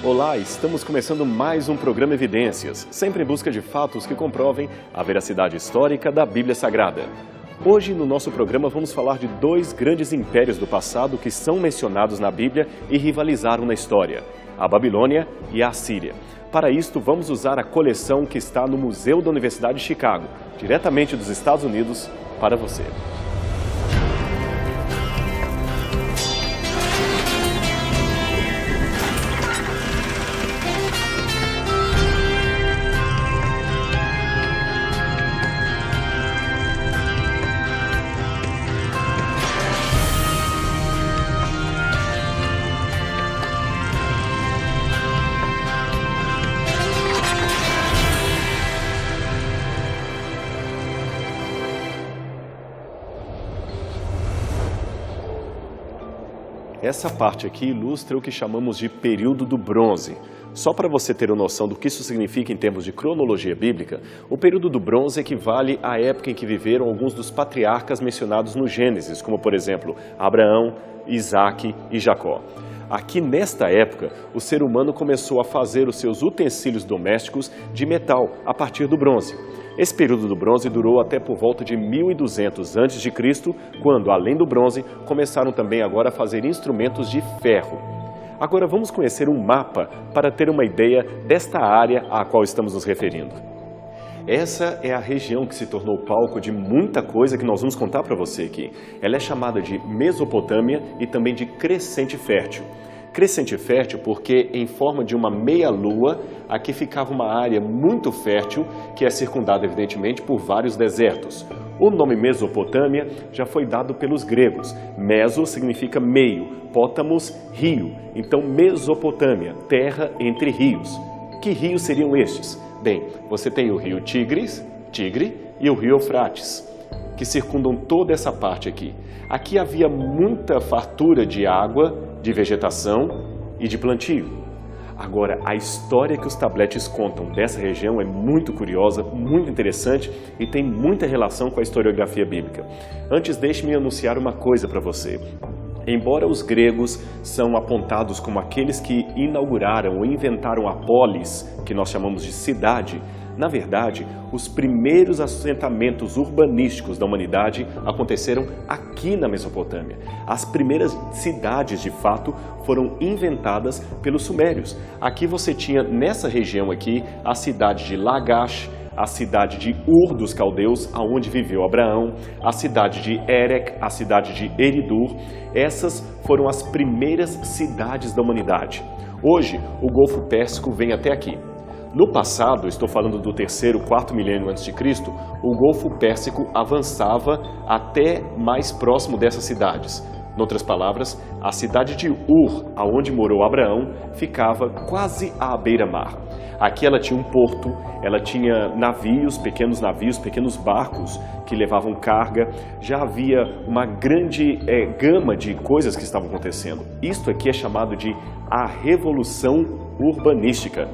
Olá, estamos começando mais um programa Evidências, sempre em busca de fatos que comprovem a veracidade histórica da Bíblia Sagrada. Hoje, no nosso programa, vamos falar de dois grandes impérios do passado que são mencionados na Bíblia e rivalizaram na história, a Babilônia e a Assíria. Para isto, vamos usar a coleção que está no Museu da Universidade de Chicago, diretamente dos Estados Unidos, para você. Essa parte aqui ilustra o que chamamos de período do bronze. Só para você ter uma noção do que isso significa em termos de cronologia bíblica, o período do bronze equivale à época em que viveram alguns dos patriarcas mencionados no Gênesis, como por exemplo, Abraão, Isaque e Jacó. Aqui nesta época, o ser humano começou a fazer os seus utensílios domésticos de metal a partir do bronze. Esse período do bronze durou até por volta de 1200 a.C., quando, além do bronze, começaram também agora a fazer instrumentos de ferro. Agora vamos conhecer um mapa para ter uma ideia desta área à qual estamos nos referindo. Essa é a região que se tornou palco de muita coisa que nós vamos contar para você aqui. Ela é chamada de Mesopotâmia e também de Crescente Fértil. Crescente fértil porque, em forma de uma meia-lua, aqui ficava uma área muito fértil, que é circundada, evidentemente, por vários desertos. O nome Mesopotâmia já foi dado pelos gregos. Meso significa meio, pótamos, rio. Então, Mesopotâmia, terra entre rios. Que rios seriam estes? Bem, você tem o rio Tigre e o rio Eufrates, que circundam toda essa parte aqui. Aqui havia muita fartura de água, de vegetação e de plantio. Agora, a história que os tabletes contam dessa região é muito curiosa, muito interessante e tem muita relação com a historiografia bíblica. Antes, deixe-me anunciar uma coisa para você. Embora os gregos são apontados como aqueles que inauguraram ou inventaram a polis, que nós chamamos de cidade, na verdade, os primeiros assentamentos urbanísticos da humanidade aconteceram aqui na Mesopotâmia. As primeiras cidades, de fato, foram inventadas pelos sumérios. Aqui você tinha, nessa região aqui, a cidade de Lagash, a cidade de Ur dos Caldeus, aonde viveu Abraão, a cidade de Erech, a cidade de Eridur. Essas foram as primeiras cidades da humanidade. Hoje, o Golfo Pérsico vem até aqui. No passado, estou falando do terceiro, quarto milênio antes de Cristo, o Golfo Pérsico avançava até mais próximo dessas cidades. Em outras palavras, a cidade de Ur, aonde morou Abraão, ficava quase à beira-mar. Aqui ela tinha um porto, ela tinha navios, pequenos barcos que levavam carga. Já havia uma grande gama de coisas que estavam acontecendo. Isto aqui é chamado de a Revolução Urbanística.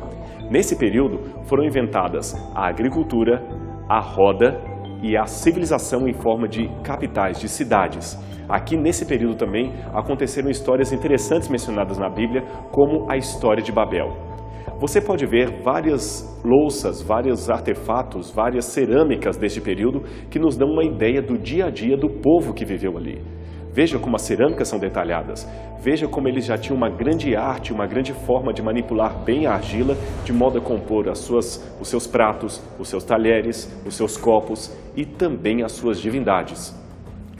Nesse período foram inventadas a agricultura, a roda e a civilização em forma de capitais, de cidades. Aqui nesse período também aconteceram histórias interessantes mencionadas na Bíblia, como a história de Babel. Você pode ver várias louças, vários artefatos, várias cerâmicas deste período que nos dão uma ideia do dia a dia do povo que viveu ali. Veja como as cerâmicas são detalhadas, veja como eles já tinham uma grande arte, uma grande forma de manipular bem a argila, de modo a compor os seus pratos, os seus talheres, os seus copos e também as suas divindades.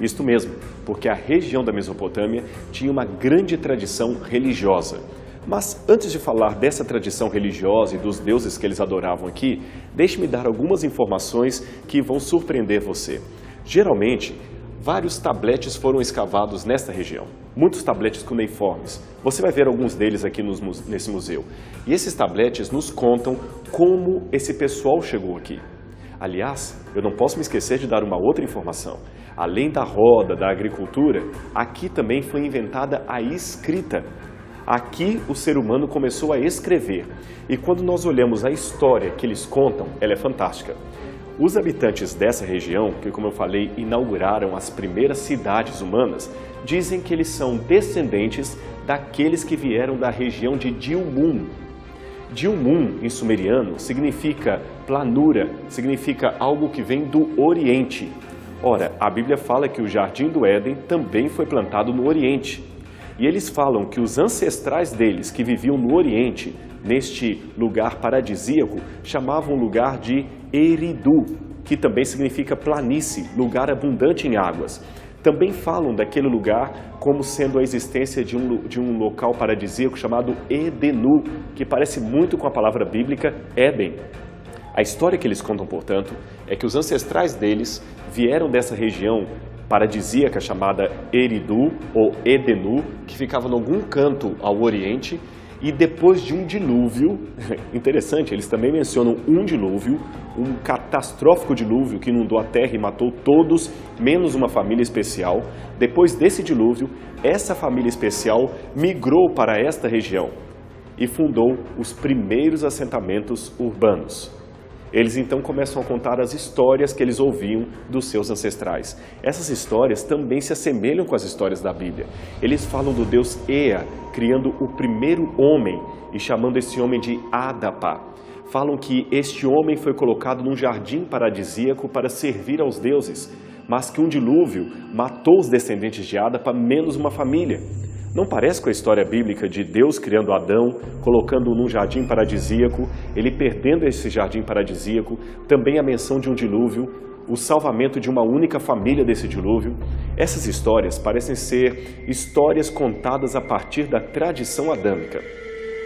Isto mesmo, porque a região da Mesopotâmia tinha uma grande tradição religiosa. Mas antes de falar dessa tradição religiosa e dos deuses que eles adoravam aqui, deixe-me dar algumas informações que vão surpreender você. Geralmente, vários tabletes foram escavados nesta região, muitos tabletes cuneiformes. Você vai ver alguns deles aqui nesse museu. E esses tabletes nos contam como esse pessoal chegou aqui. Aliás, eu não posso me esquecer de dar uma outra informação. Além da roda, da agricultura, aqui também foi inventada a escrita. Aqui o ser humano começou a escrever. E quando nós olhamos a história que eles contam, ela é fantástica. Os habitantes dessa região, que como eu falei, inauguraram as primeiras cidades humanas, dizem que eles são descendentes daqueles que vieram da região de Dilmun. Dilmun, em sumeriano, significa planura, significa algo que vem do Oriente. Ora, a Bíblia fala que o Jardim do Éden também foi plantado no Oriente. E eles falam que os ancestrais deles, que viviam no Oriente, neste lugar paradisíaco, chamavam o lugar de Eridu, que também significa planície, lugar abundante em águas. Também falam daquele lugar como sendo a existência de um local paradisíaco chamado Edenu, que parece muito com a palavra bíblica Éden. A história que eles contam, portanto, é que os ancestrais deles vieram dessa região paradisíaca chamada Eridu ou Edenu, que ficava em algum canto ao oriente, e depois de um dilúvio, interessante, eles também mencionam um dilúvio, um catastrófico dilúvio que inundou a terra e matou todos, menos uma família especial. Depois desse dilúvio, essa família especial migrou para esta região e fundou os primeiros assentamentos urbanos. Eles então começam a contar as histórias que eles ouviam dos seus ancestrais. Essas histórias também se assemelham com as histórias da Bíblia. Eles falam do Deus Ea, criando o primeiro homem e chamando esse homem de Adapa. Falam que este homem foi colocado num jardim paradisíaco para servir aos deuses, mas que um dilúvio matou os descendentes de Adapa, menos uma família. Não parece com a história bíblica de Deus criando Adão, colocando-o num jardim paradisíaco, ele perdendo esse jardim paradisíaco, também a menção de um dilúvio, o salvamento de uma única família desse dilúvio. Essas histórias parecem ser histórias contadas a partir da tradição adâmica.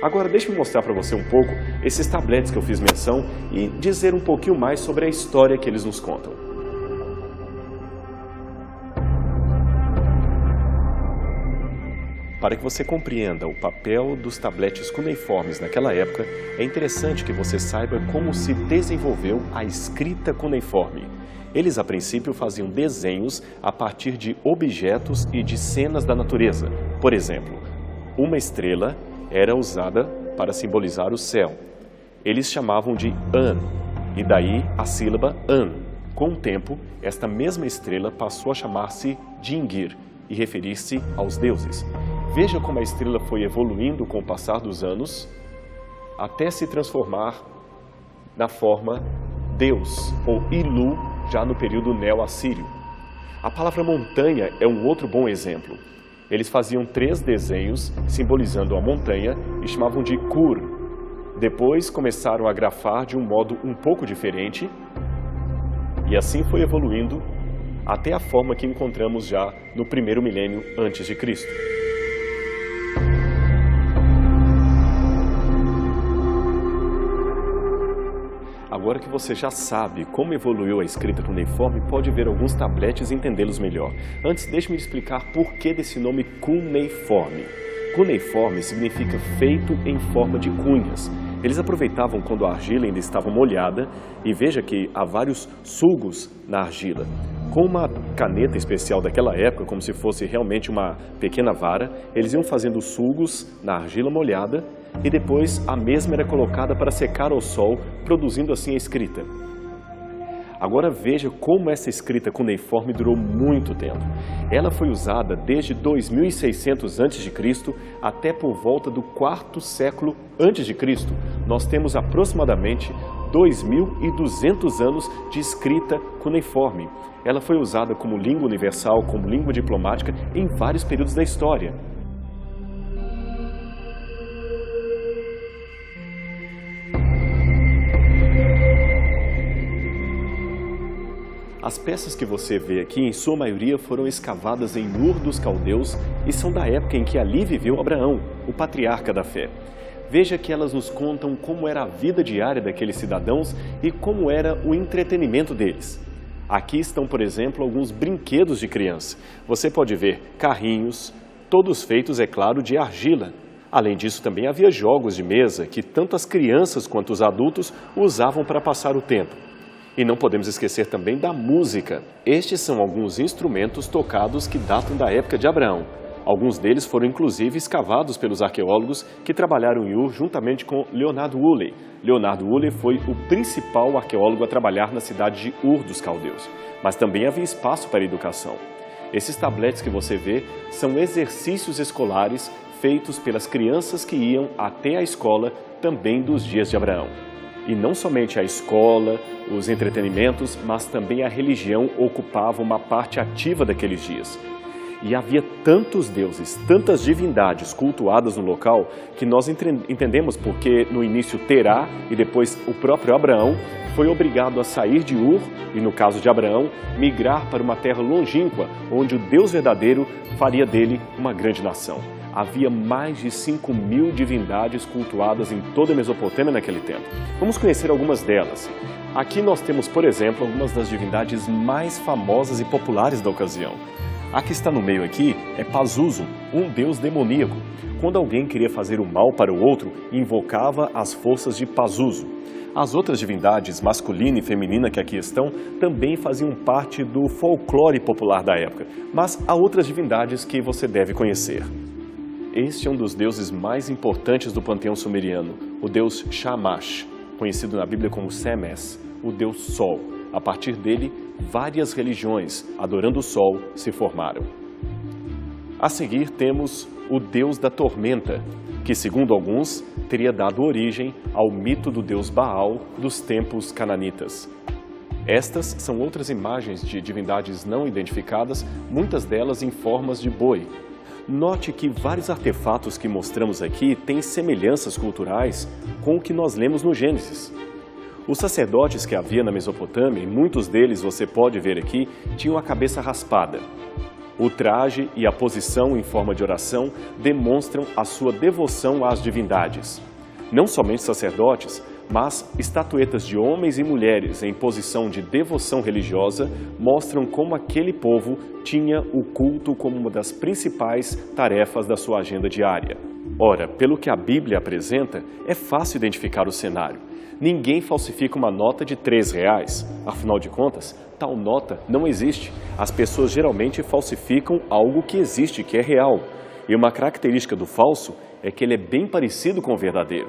Agora deixe-me mostrar para você um pouco esses tabletes que eu fiz menção e dizer um pouquinho mais sobre a história que eles nos contam. Para que você compreenda o papel dos tabletes cuneiformes naquela época, é interessante que você saiba como se desenvolveu a escrita cuneiforme. Eles, a princípio, faziam desenhos a partir de objetos e de cenas da natureza. Por exemplo, uma estrela era usada para simbolizar o céu. Eles chamavam de An, e daí a sílaba An. Com o tempo, esta mesma estrela passou a chamar-se Dingir e referir-se aos deuses. Veja como a estrela foi evoluindo com o passar dos anos até se transformar na forma Deus, ou Ilu, já no período neo-assírio. A palavra montanha é um outro bom exemplo. Eles faziam 3 desenhos simbolizando a montanha e chamavam de Kur. Depois começaram a grafar de um modo um pouco diferente e assim foi evoluindo até a forma que encontramos já no primeiro milênio antes de Cristo. Agora que você já sabe como evoluiu a escrita cuneiforme, pode ver alguns tabletes e entendê-los melhor. Antes, deixe-me explicar por que desse nome cuneiforme. Cuneiforme significa feito em forma de cunhas. Eles aproveitavam quando a argila ainda estava molhada e veja que há vários sulgos na argila. Com uma caneta especial daquela época, como se fosse realmente uma pequena vara, eles iam fazendo sulgos na argila molhada e depois a mesma era colocada para secar ao sol, produzindo assim a escrita. Agora veja como essa escrita cuneiforme durou muito tempo. Ela foi usada desde 2600 a.C. até por volta do 4º século a.C. Nós temos aproximadamente 2.200 anos de escrita cuneiforme. Ela foi usada como língua universal, como língua diplomática em vários períodos da história. As peças que você vê aqui, em sua maioria, foram escavadas em Ur dos Caldeus e são da época em que ali viveu Abraão, o patriarca da fé. Veja que elas nos contam como era a vida diária daqueles cidadãos e como era o entretenimento deles. Aqui estão, por exemplo, alguns brinquedos de criança. Você pode ver carrinhos, todos feitos, é claro, de argila. Além disso, também havia jogos de mesa que tanto as crianças quanto os adultos usavam para passar o tempo. E não podemos esquecer também da música. Estes são alguns instrumentos tocados que datam da época de Abraão. Alguns deles foram inclusive escavados pelos arqueólogos que trabalharam em Ur juntamente com Leonardo Woolley. Leonardo Woolley foi o principal arqueólogo a trabalhar na cidade de Ur dos Caldeus, mas também havia espaço para a educação. Esses tabletes que você vê são exercícios escolares feitos pelas crianças que iam até a escola também dos dias de Abraão. E não somente a escola, os entretenimentos, mas também a religião ocupava uma parte ativa daqueles dias. E havia tantos deuses, tantas divindades cultuadas no local, que nós entendemos porque no início Terá e depois o próprio Abraão foi obrigado a sair de Ur, e no caso de Abraão, migrar para uma terra longínqua, onde o Deus verdadeiro faria dele uma grande nação. Havia mais de 5.000 divindades cultuadas em toda a Mesopotâmia naquele tempo. Vamos conhecer algumas delas. Aqui nós temos, por exemplo, algumas das divindades mais famosas e populares da ocasião. A que está no meio aqui é Pazuzu, um deus demoníaco. Quando alguém queria fazer o mal para o outro, invocava as forças de Pazuzu. As outras divindades, masculina e feminina que aqui estão, também faziam parte do folclore popular da época. Mas há outras divindades que você deve conhecer. Este é um dos deuses mais importantes do panteão sumeriano, o deus Shamash, conhecido na Bíblia como Semes, o deus Sol. A partir dele, várias religiões, adorando o Sol, se formaram. A seguir temos o deus da tormenta, que, segundo alguns, teria dado origem ao mito do deus Baal dos tempos cananitas. Estas são outras imagens de divindades não identificadas, muitas delas em formas de boi. Note que vários artefatos que mostramos aqui têm semelhanças culturais com o que nós lemos no Gênesis. Os sacerdotes que havia na Mesopotâmia, e muitos deles você pode ver aqui, tinham a cabeça raspada. O traje e a posição em forma de oração demonstram a sua devoção às divindades. Não somente sacerdotes, mas estatuetas de homens e mulheres em posição de devoção religiosa mostram como aquele povo tinha o culto como uma das principais tarefas da sua agenda diária. Ora, pelo que a Bíblia apresenta, é fácil identificar o cenário. Ninguém falsifica uma nota de R$3. Afinal de contas, tal nota não existe. As pessoas geralmente falsificam algo que existe, que é real. E uma característica do falso é que ele é bem parecido com o verdadeiro.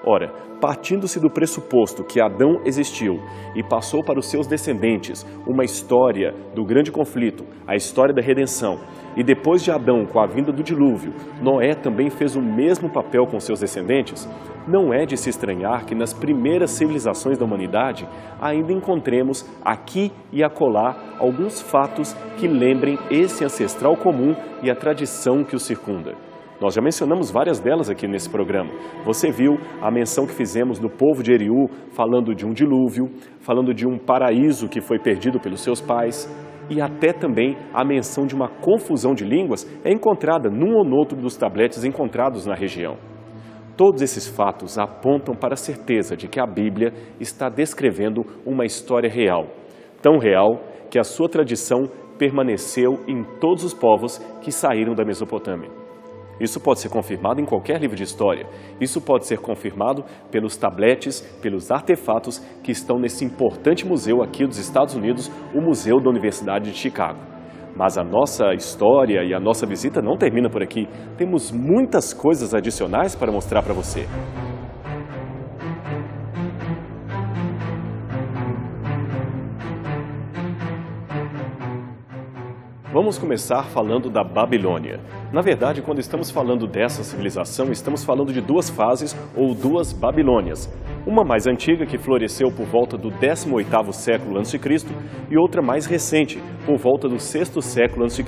Ora, partindo-se do pressuposto que Adão existiu e passou para os seus descendentes uma história do grande conflito, a história da redenção, e depois de Adão, com a vinda do dilúvio, Noé também fez o mesmo papel com seus descendentes, não é de se estranhar que nas primeiras civilizações da humanidade ainda encontremos aqui e acolá alguns fatos que lembrem esse ancestral comum e a tradição que o circunda. Nós já mencionamos várias delas aqui nesse programa. Você viu a menção que fizemos do povo de Eriú, falando de um dilúvio, falando de um paraíso que foi perdido pelos seus pais, e até também a menção de uma confusão de línguas é encontrada num ou noutro dos tabletes encontrados na região. Todos esses fatos apontam para a certeza de que a Bíblia está descrevendo uma história real, tão real que a sua tradição permaneceu em todos os povos que saíram da Mesopotâmia. Isso pode ser confirmado em qualquer livro de história. Isso pode ser confirmado pelos tabletes, pelos artefatos que estão nesse importante museu aqui dos Estados Unidos, o Museu da Universidade de Chicago. Mas a nossa história e a nossa visita não termina por aqui. Temos muitas coisas adicionais para mostrar para você. Vamos começar falando da Babilônia. Na verdade, quando estamos falando dessa civilização, estamos falando de duas fases ou duas Babilônias. Uma mais antiga, que floresceu por volta do 18º século a.C., e outra mais recente, por volta do 6º século a.C.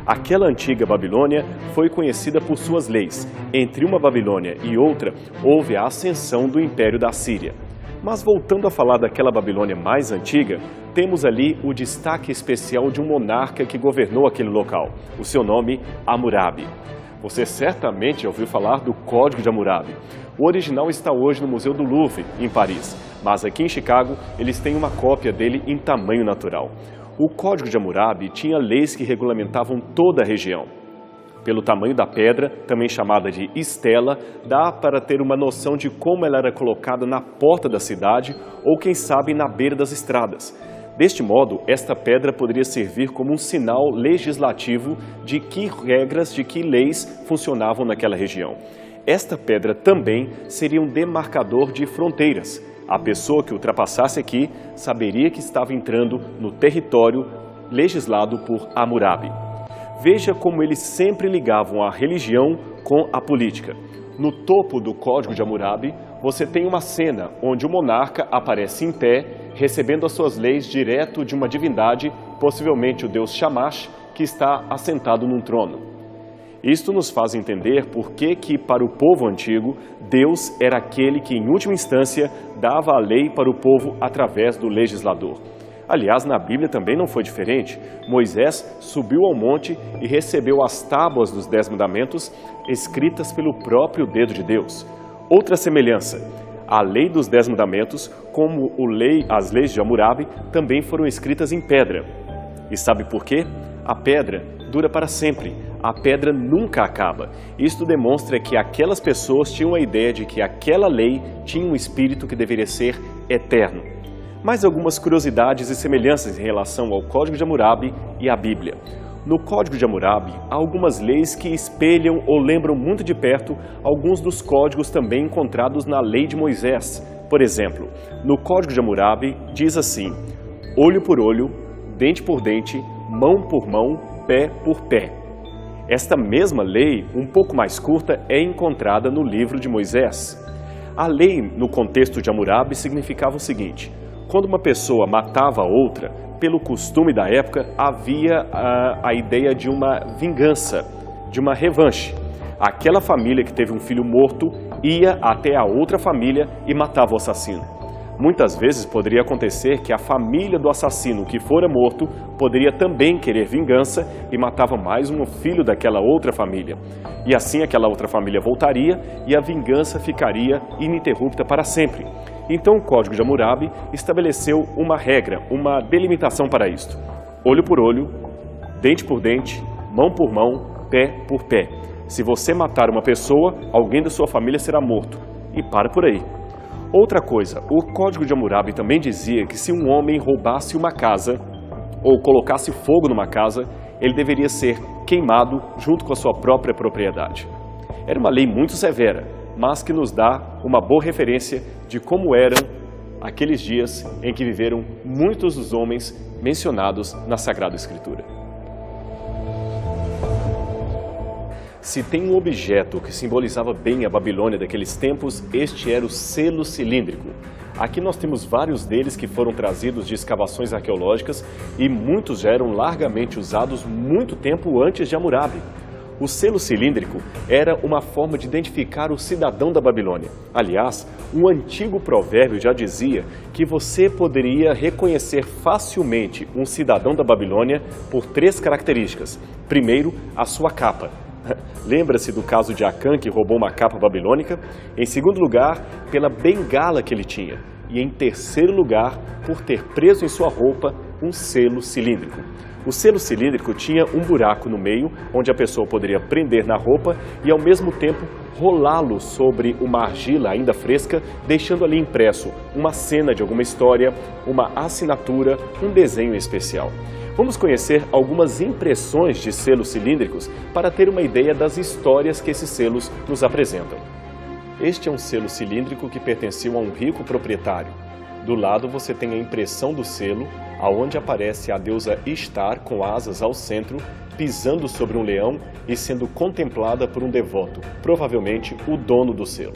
Aquela antiga Babilônia foi conhecida por suas leis. Entre uma Babilônia e outra, houve a ascensão do Império da Assíria. Mas voltando a falar daquela Babilônia mais antiga, temos ali o destaque especial de um monarca que governou aquele local. O seu nome, Hammurabi. Você certamente já ouviu falar do Código de Hammurabi. O original está hoje no Museu do Louvre, em Paris, mas aqui em Chicago eles têm uma cópia dele em tamanho natural. O Código de Hammurabi tinha leis que regulamentavam toda a região. Pelo tamanho da pedra, também chamada de estela, dá para ter uma noção de como ela era colocada na porta da cidade ou, quem sabe, na beira das estradas. Deste modo, esta pedra poderia servir como um sinal legislativo de que regras, de que leis funcionavam naquela região. Esta pedra também seria um demarcador de fronteiras. A pessoa que ultrapassasse aqui saberia que estava entrando no território legislado por Hammurabi. Veja como eles sempre ligavam a religião com a política. No topo do Código de Hammurabi, você tem uma cena onde o monarca aparece em pé, recebendo as suas leis direto de uma divindade, possivelmente o deus Shamash, que está assentado num trono. Isto nos faz entender por que para o povo antigo, Deus era aquele que, em última instância, dava a lei para o povo através do legislador. Aliás, na Bíblia também não foi diferente. Moisés subiu ao monte e recebeu as tábuas dos 10 mandamentos escritas pelo próprio dedo de Deus. Outra semelhança, a lei dos 10 mandamentos, como as leis de Hammurabi, também foram escritas em pedra. E sabe por quê? A pedra dura para sempre. A pedra nunca acaba. Isto demonstra que aquelas pessoas tinham a ideia de que aquela lei tinha um espírito que deveria ser eterno. Mais algumas curiosidades e semelhanças em relação ao Código de Hammurabi e à Bíblia. No Código de Hammurabi, há algumas leis que espelham ou lembram muito de perto alguns dos códigos também encontrados na Lei de Moisés. Por exemplo, no Código de Hammurabi diz assim: olho por olho, dente por dente, mão por mão, pé por pé. Esta mesma lei, um pouco mais curta, é encontrada no livro de Moisés. A lei, no contexto de Hammurabi, significava o seguinte: quando uma pessoa matava a outra, pelo costume da época, havia a ideia de uma vingança, de uma revanche. Aquela família que teve um filho morto ia até a outra família e matava o assassino. Muitas vezes poderia acontecer que a família do assassino que fora morto poderia também querer vingança e matava mais um filho daquela outra família. E assim aquela outra família voltaria e a vingança ficaria ininterrupta para sempre. Então o Código de Hammurabi estabeleceu uma regra, uma delimitação para isto: olho por olho, dente por dente, mão por mão, pé por pé. Se você matar uma pessoa, alguém da sua família será morto. E para por aí. Outra coisa, o Código de Hammurabi também dizia que se um homem roubasse uma casa ou colocasse fogo numa casa, ele deveria ser queimado junto com a sua própria propriedade. Era uma lei muito severa, mas que nos dá uma boa referência de como eram aqueles dias em que viveram muitos dos homens mencionados na Sagrada Escritura. Se tem um objeto que simbolizava bem a Babilônia daqueles tempos, este era o selo cilíndrico. Aqui nós temos vários deles que foram trazidos de escavações arqueológicas e muitos já eram largamente usados muito tempo antes de Hammurabi. O selo cilíndrico era uma forma de identificar o cidadão da Babilônia. Aliás, um antigo provérbio já dizia que você poderia reconhecer facilmente um cidadão da Babilônia por 3 características. Primeiro, a sua capa. Lembra-se do caso de Acã, que roubou uma capa babilônica? Em segundo lugar, pela bengala que ele tinha. E em terceiro lugar, por ter preso em sua roupa um selo cilíndrico. O selo cilíndrico tinha um buraco no meio, onde a pessoa poderia prender na roupa e, ao mesmo tempo, rolá-lo sobre uma argila ainda fresca, deixando ali impresso uma cena de alguma história, uma assinatura, um desenho especial. Vamos conhecer algumas impressões de selos cilíndricos para ter uma ideia das histórias que esses selos nos apresentam. Este é um selo cilíndrico que pertenceu a um rico proprietário. Do lado você tem a impressão do selo, aonde aparece a deusa Ishtar com asas ao centro, pisando sobre um leão e sendo contemplada por um devoto, provavelmente o dono do selo.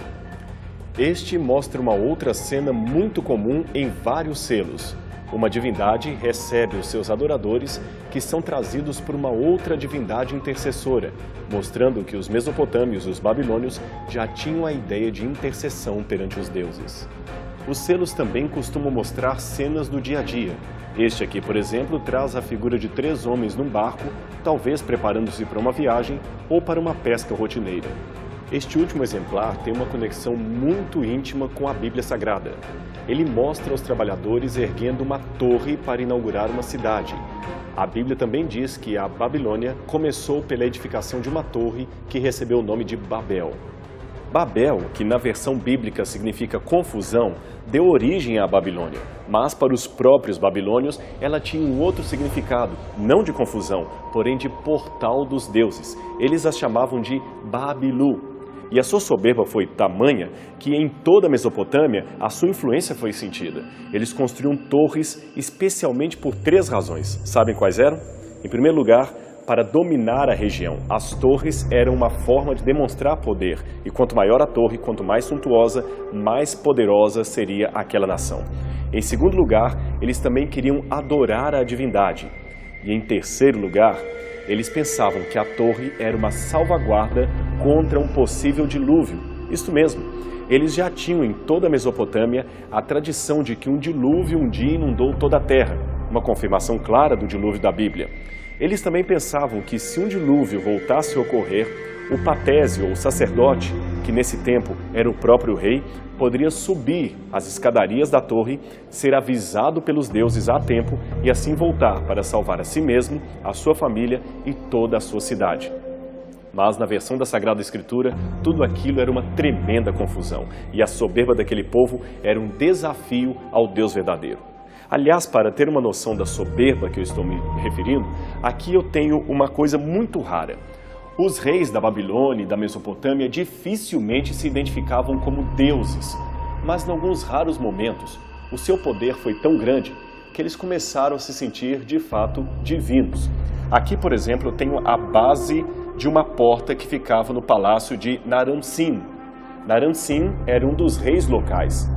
Este mostra uma outra cena muito comum em vários selos. Uma divindade recebe os seus adoradores, que são trazidos por uma outra divindade intercessora, mostrando que os mesopotâmios e os babilônios já tinham a ideia de intercessão perante os deuses. Os selos também costumam mostrar cenas do dia a dia. Este aqui, por exemplo, traz a figura de 3 homens num barco, talvez preparando-se para uma viagem ou para uma pesca rotineira. Este último exemplar tem uma conexão muito íntima com a Bíblia Sagrada. Ele mostra os trabalhadores erguendo uma torre para inaugurar uma cidade. A Bíblia também diz que a Babilônia começou pela edificação de uma torre que recebeu o nome de Babel. Babel, que na versão bíblica significa confusão, deu origem à Babilônia. Mas para os próprios babilônios, ela tinha um outro significado, não de confusão, porém de portal dos deuses. Eles a chamavam de Babilu. E a sua soberba foi tamanha que em toda a Mesopotâmia a sua influência foi sentida. Eles construíam torres especialmente por 3 razões. Sabem quais eram? Em primeiro lugar, para dominar a região. As torres eram uma forma de demonstrar poder. E quanto maior a torre, quanto mais suntuosa, mais poderosa seria aquela nação. Em segundo lugar, eles também queriam adorar a divindade. E em terceiro lugar, eles pensavam que a torre era uma salvaguarda contra um possível dilúvio. Isso mesmo, eles já tinham em toda a Mesopotâmia a tradição de que um dilúvio um dia inundou toda a terra, uma confirmação clara do dilúvio da Bíblia. Eles também pensavam que se um dilúvio voltasse a ocorrer, o patésio, ou sacerdote, que nesse tempo era o próprio rei, poderia subir as escadarias da torre, ser avisado pelos deuses a tempo e assim voltar para salvar a si mesmo, a sua família e toda a sua cidade. Mas na versão da Sagrada Escritura, tudo aquilo era uma tremenda confusão e a soberba daquele povo era um desafio ao Deus verdadeiro. Aliás, para ter uma noção da soberba que eu estou me referindo, aqui eu tenho uma coisa muito rara. Os reis da Babilônia e da Mesopotâmia dificilmente se identificavam como deuses, mas em alguns raros momentos, o seu poder foi tão grande que eles começaram a se sentir, de fato, divinos. Aqui, por exemplo, eu tenho a base de uma porta que ficava no palácio de Naram-Sin. Naram-Sin era um dos reis locais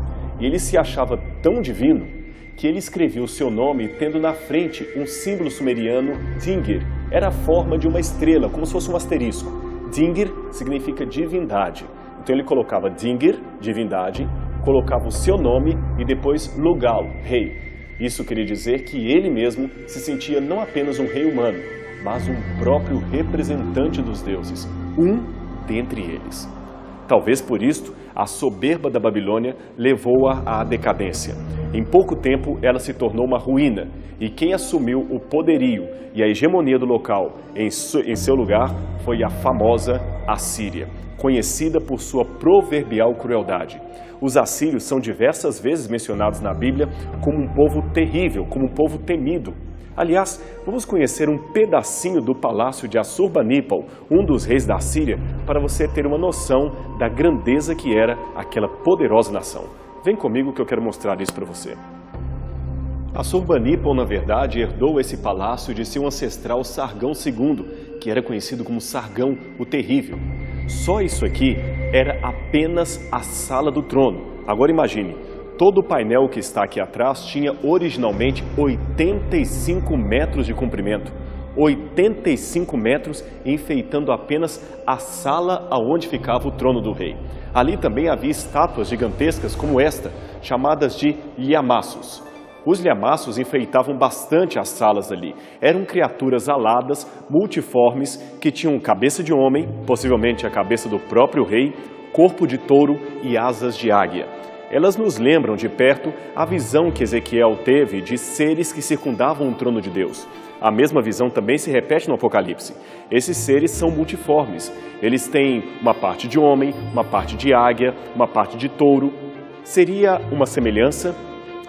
e ele se achava tão divino que ele escreveu o seu nome tendo na frente um símbolo sumeriano, Dingir. Era a forma de uma estrela, como se fosse um asterisco. Dingir significa divindade. Então ele colocava Dingir, divindade, colocava o seu nome e depois Lugal, rei. Isso queria dizer que ele mesmo se sentia não apenas um rei humano, mas um próprio representante dos deuses, um dentre eles. Talvez por isto, a soberba da Babilônia levou-a à decadência. Em pouco tempo, ela se tornou uma ruína, e quem assumiu o poderio e a hegemonia do local em seu lugar foi a famosa Assíria, conhecida por sua proverbial crueldade. Os assírios são diversas vezes mencionados na Bíblia como um povo terrível, como um povo temido. Aliás, vamos conhecer um pedacinho do palácio de Assurbanipal, um dos reis da Síria, para você ter uma noção da grandeza que era aquela poderosa nação. Vem comigo que eu quero mostrar isso para você. Assurbanipal, na verdade, herdou esse palácio de seu ancestral Sargão II, que era conhecido como Sargão o Terrível. Só isso aqui era apenas a sala do trono. Agora imagine. Todo o painel que está aqui atrás tinha originalmente 85 metros de comprimento. 85 metros enfeitando apenas a sala aonde ficava o trono do rei. Ali também havia estátuas gigantescas como esta, chamadas de lhamaços. Os lhamaços enfeitavam bastante as salas ali. Eram criaturas aladas, multiformes, que tinham cabeça de homem, possivelmente a cabeça do próprio rei, corpo de touro e asas de águia. Elas nos lembram de perto a visão que Ezequiel teve de seres que circundavam o trono de Deus. A mesma visão também se repete no Apocalipse. Esses seres são multiformes. Eles têm uma parte de homem, uma parte de águia, uma parte de touro. Seria uma semelhança?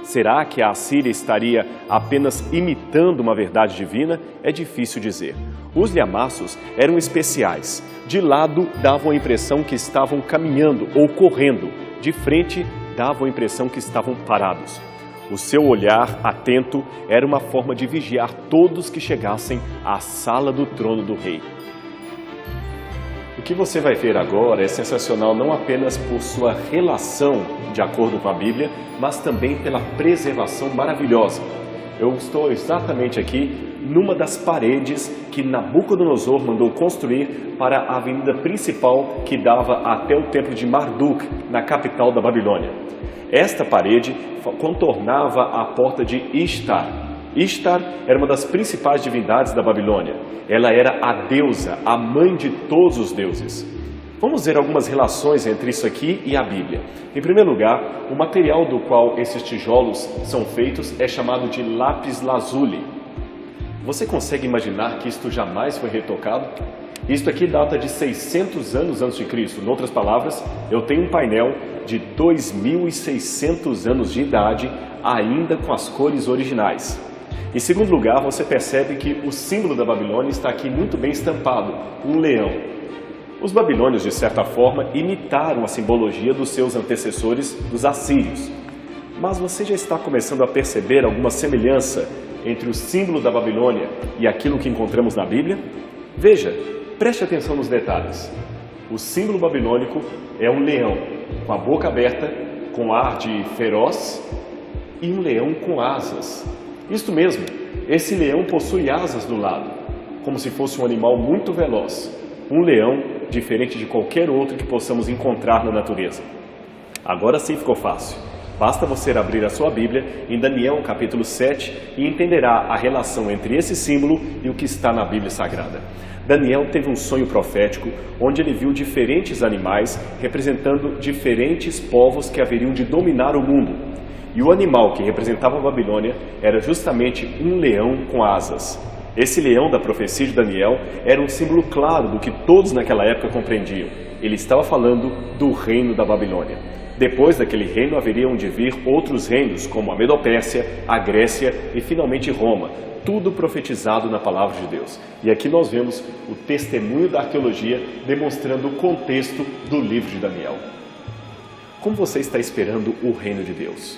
Será que a Assíria estaria apenas imitando uma verdade divina? É difícil dizer. Os lhamaços eram especiais. De lado davam a impressão que estavam caminhando ou correndo. De frente davam a impressão que estavam parados. O seu olhar atento era uma forma de vigiar todos que chegassem à sala do trono do rei. O que você vai ver agora é sensacional não apenas por sua relação de acordo com a Bíblia, mas também pela preservação maravilhosa. Eu estou exatamente aqui numa das paredes que Nabucodonosor mandou construir para a avenida principal que dava até o templo de Marduk, na capital da Babilônia. Esta parede contornava a porta de Ishtar. Ishtar era uma das principais divindades da Babilônia. Ela era a deusa, a mãe de todos os deuses. Vamos ver algumas relações entre isso aqui e a Bíblia. Em primeiro lugar, o material do qual esses tijolos são feitos é chamado de lápis lazuli. Você consegue imaginar que isto jamais foi retocado? Isto aqui data de 600 anos antes de Cristo. Em outras palavras, eu tenho um painel de 2.600 anos de idade, ainda com as cores originais. Em segundo lugar, você percebe que o símbolo da Babilônia está aqui muito bem estampado, um leão. Os babilônios, de certa forma, imitaram a simbologia dos seus antecessores, dos assírios. Mas você já está começando a perceber alguma semelhança entre o símbolo da Babilônia e aquilo que encontramos na Bíblia? Veja, preste atenção nos detalhes. O símbolo babilônico é um leão, com a boca aberta, com ar de feroz, e um leão com asas. Isto mesmo, esse leão possui asas do lado, como se fosse um animal muito veloz. Um leão diferente de qualquer outro que possamos encontrar na natureza. Agora sim ficou fácil. Basta você abrir a sua Bíblia em Daniel capítulo 7 e entenderá a relação entre esse símbolo e o que está na Bíblia Sagrada. Daniel teve um sonho profético onde ele viu diferentes animais representando diferentes povos que haveriam de dominar o mundo. E o animal que representava a Babilônia era justamente um leão com asas. Esse leão da profecia de Daniel era um símbolo claro do que todos naquela época compreendiam. Ele estava falando do reino da Babilônia. Depois daquele reino haveriam de vir outros reinos, como a Medopérsia, a Grécia e finalmente Roma. Tudo profetizado na palavra de Deus. E aqui nós vemos o testemunho da arqueologia demonstrando o contexto do livro de Daniel. Como você está esperando o reino de Deus?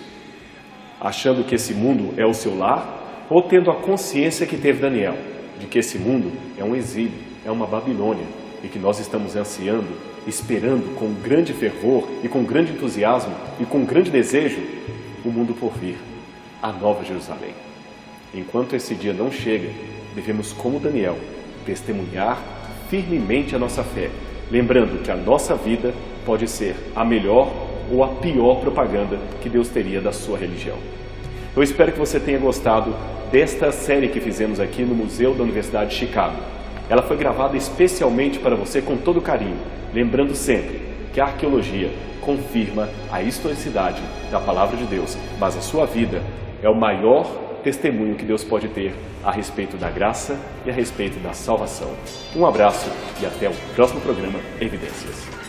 Achando que esse mundo é o seu lar? Ou tendo a consciência que teve Daniel, de que esse mundo é um exílio, é uma Babilônia, e que nós estamos ansiando, esperando com grande fervor e com grande entusiasmo e com grande desejo o mundo por vir, a Nova Jerusalém. Enquanto esse dia não chega, devemos, como Daniel, testemunhar firmemente a nossa fé, lembrando que a nossa vida pode ser a melhor ou a pior propaganda que Deus teria da sua religião. Eu espero que você tenha gostado desta série que fizemos aqui no Museu da Universidade de Chicago. Ela foi gravada especialmente para você com todo carinho, lembrando sempre que a arqueologia confirma a historicidade da Palavra de Deus, mas a sua vida é o maior testemunho que Deus pode ter a respeito da graça e a respeito da salvação. Um abraço e até o próximo programa Evidências.